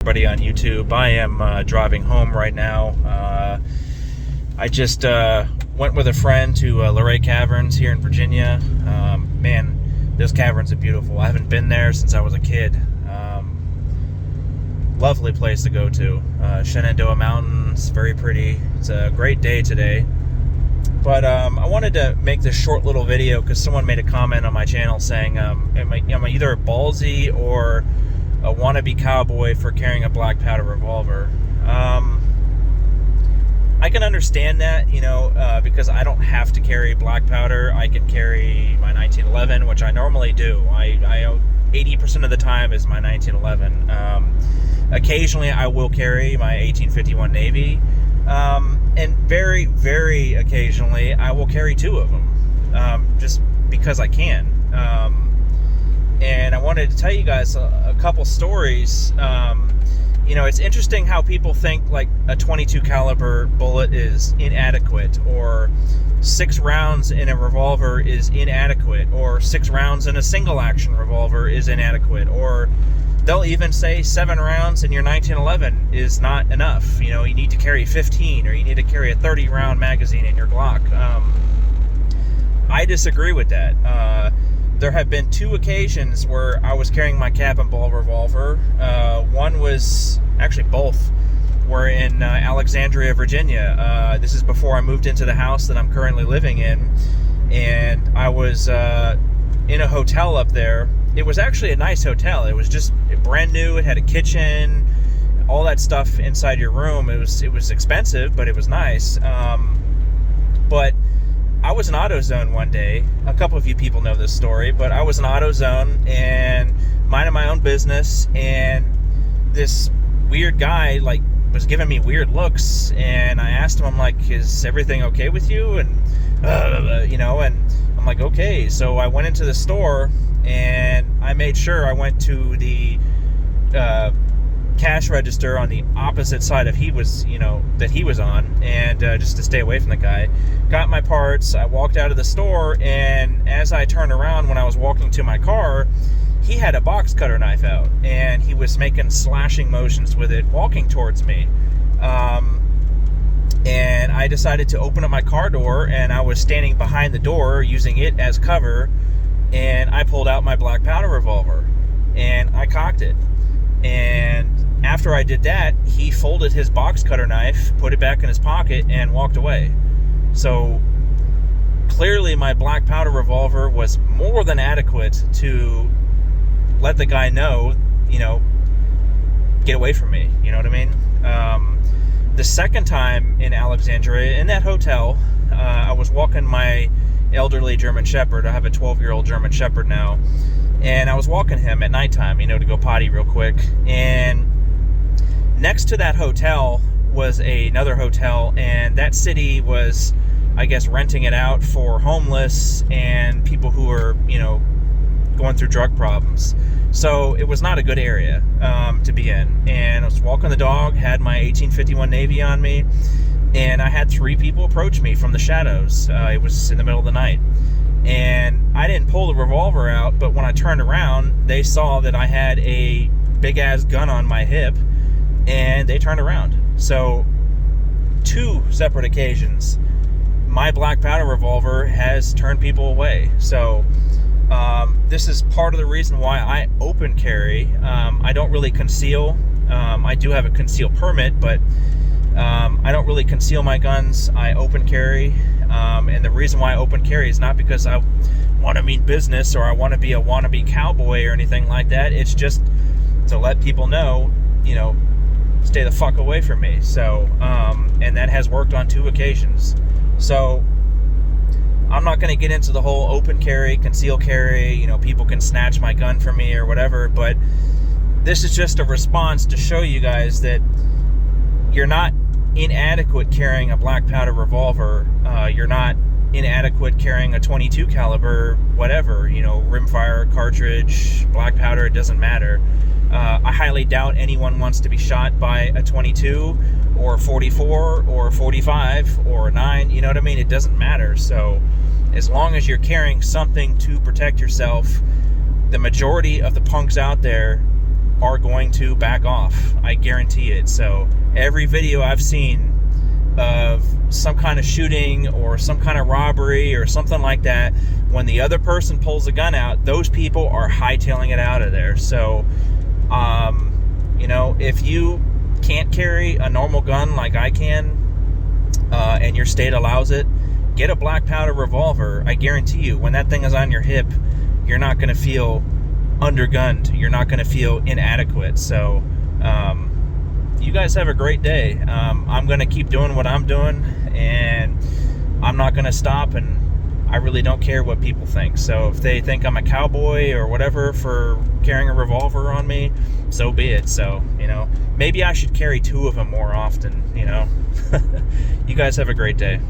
everybody on YouTube. I am driving home right now. I just went with a friend to Luray Caverns here in Virginia. Man, those caverns are beautiful. I haven't been there since I was a kid. Lovely place to go to. Shenandoah Mountains, very pretty. It's a great day today. But I wanted to make this short little video because someone made a comment on my channel saying, am I either ballsy or a wannabe cowboy for carrying a black powder revolver? I can understand that, because I don't have to carry black powder. I can carry my 1911, which I normally do. I 80% of the time is my 1911. Occasionally, I will carry my 1851 Navy. And very, very occasionally, I will carry two of them, just because I can. And I wanted to tell you guys a couple stories. It's interesting how people think like a .22 caliber bullet is inadequate, or 6 rounds in a revolver is inadequate, or 6 rounds in a single action revolver is inadequate, or they'll even say 7 rounds in your 1911 is not enough. You need to carry 15, or you need to carry a 30 round magazine in your Glock. I disagree with that. There have been 2 occasions where I was carrying my cap and ball revolver. One was, actually both, were in Alexandria, Virginia. This is before I moved into the house that I'm currently living in. And I was in a hotel up there. It was actually a nice hotel. It was just brand new. It had a kitchen, all that stuff inside your room. It was expensive, but it was nice. But I was in AutoZone one day. A couple of you people know this story, but I was in AutoZone and minding my own business, and this weird guy was giving me weird looks, and I asked him, I'm like, is everything okay with you? And and I'm like, okay. So I went into the store and I made sure I went to the cash register on the opposite side of that he was on, and just to stay away from the guy. Got my parts. I walked out of the store, and as I turned around when I was walking to my car, he had a box cutter knife out, and he was making slashing motions with it, walking towards me. And I decided to open up my car door, and I was standing behind the door using it as cover, and I pulled out my black powder revolver, and I cocked it. And after I did that, he folded his box cutter knife, put it back in his pocket, and walked away. So clearly my black powder revolver was more than adequate to let the guy know, get away from me. You know what I mean? The second time in Alexandria, in that hotel, I was walking my elderly German Shepherd. I have a 12-year-old German Shepherd now. And I was walking him at nighttime, to go potty real quick. And next to that hotel was another hotel, and that city was, I guess, renting it out for homeless and people who were, going through drug problems. So it was not a good area to be in. And I was walking the dog, had my 1851 Navy on me, and I had 3 people approach me from the shadows. It was in the middle of the night. And I didn't pull the revolver out, but when I turned around, they saw that I had a big-ass gun on my hip, and they turned around. So 2 separate occasions, my black powder revolver has turned people away. So this is part of the reason why I open carry. I don't really conceal. I do have a conceal permit, but I don't really conceal my guns. I open carry. And the reason why I open carry is not because I want to mean business or I want to be a wannabe cowboy or anything like that. It's just to let people know, stay the fuck away from me. So, and that has worked on 2 occasions. So I'm not going to get into the whole open carry, conceal carry, people can snatch my gun from me or whatever, but this is just a response to show you guys that you're not inadequate carrying a black powder revolver. You're not inadequate carrying a .22 caliber, whatever, rimfire, cartridge, black powder, it doesn't matter. I highly doubt anyone wants to be shot by a .22 or 44 or 45 or 9, you know what I mean? It doesn't matter. So as long as you're carrying something to protect yourself, the majority of the punks out there are going to back off. I guarantee it. So every video I've seen of some kind of shooting or some kind of robbery or something like that, when the other person pulls a gun out, those people are hightailing it out of there. So, if you can't carry a normal gun like I can, and your state allows it, get a black powder revolver. I guarantee you, when that thing is on your hip, you're not going to feel undergunned. You're not going to feel inadequate. So, you guys have a great day. I'm going to keep doing what I'm doing, and I'm not going to stop, and I really don't care what people think. So if they think I'm a cowboy or whatever for carrying a revolver on me, so be it. So, maybe I should carry 2 of them more often, You guys have a great day.